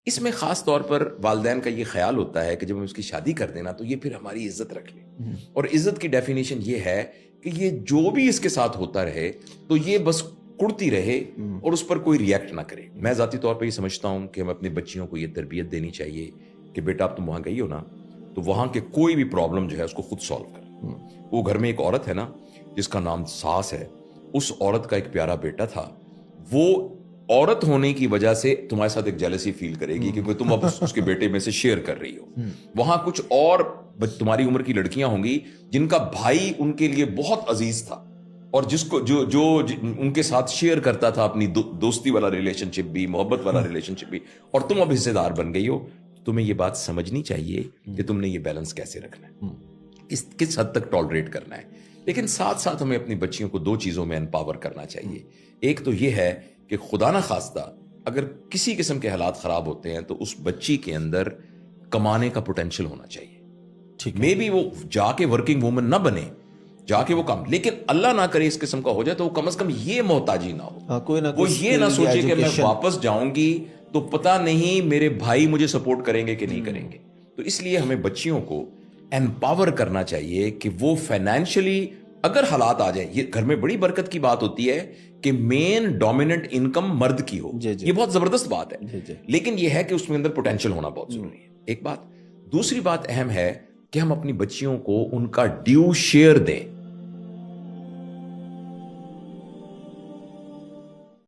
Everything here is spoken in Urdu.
اس میں خاص طور پر والدین کا یہ خیال ہوتا ہے کہ جب ہم اس کی شادی کر دینا تو یہ پھر ہماری عزت رکھ لے، اور عزت کی ڈیفینیشن یہ ہے کہ یہ جو بھی اس کے ساتھ ہوتا رہے تو یہ بس کڑتی رہے اور اس پر کوئی ریئیکٹ نہ کرے۔ میں ذاتی طور پہ یہ سمجھتا ہوں کہ ہم اپنے بچیوں کو یہ تربیت دینی چاہیے کہ بیٹا اب تم وہاں گئی ہو نا تو وہاں کے کوئی بھی پرابلم جو ہے اس کو خود سالو کر۔ وہ گھر میں ایک عورت ہے نا جس کا نام ساس ہے، اس عورت کا ایک پیارا بیٹا تھا، وہ عورت ہونے کی وجہ سے تمہارے ساتھ ایک جیلسی فیل کرے گی کیونکہ تم اب اس کے بیٹے میں سے شیئر کر رہی ہو۔ وہاں کچھ اور تمہاری عمر کی لڑکیاں ہوں گی جن کا بھائی ان کے لیے بہت عزیز تھا اور جس کو جو ان کے ساتھ شیئر کرتا تھا اپنی دوستی والا ریلیشن شپ بھی، محبت والا ریلیشن شپ بھی، اور تم اب حصے دار بن گئی ہو۔ تمہیں یہ بات سمجھنی چاہیے کہ تم نے یہ بیلنس کیسے رکھنا ہے، کس حد تک ٹالریٹ کرنا ہے۔ لیکن ساتھ ساتھ ہمیں اپنی بچیوں کو دو چیزوں میں امپاور کرنا چاہیے۔ ایک تو یہ ہے کہ خدا نہ خواستہ اگر کسی قسم کے حالات خراب ہوتے ہیں تو اس بچی کے اندر کمانے کا پوٹینشیل ہونا چاہیے۔ مے بی وہ جا کے ورکنگ وومن نہ بنے، جا کے وہ کام، لیکن اللہ نہ کرے اس قسم کا ہو جائے تو وہ کم از کم یہ محتاجی نہ ہو، وہ یہ نہ سوچے کہ میں واپس جاؤں گی تو پتہ نہیں میرے بھائی مجھے سپورٹ کریں گے کہ نہیں کریں گے۔ تو اس لیے ہمیں بچیوں کو امپاور کرنا چاہیے کہ وہ فائنینشلی اگر حالات آ جائیں، یہ گھر میں بڑی برکت کی بات ہوتی ہے کہ مین ڈومیننٹ انکم مرد کی ہو، یہ بہت زبردست بات ہے، لیکن یہ ہے کہ اس میں اندر پوٹینشیل ہونا بہت ضروری ہے، ایک بات۔ دوسری بات اہم ہے کہ ہم اپنی بچیوں کو ان کا ڈیو شیئر دیں۔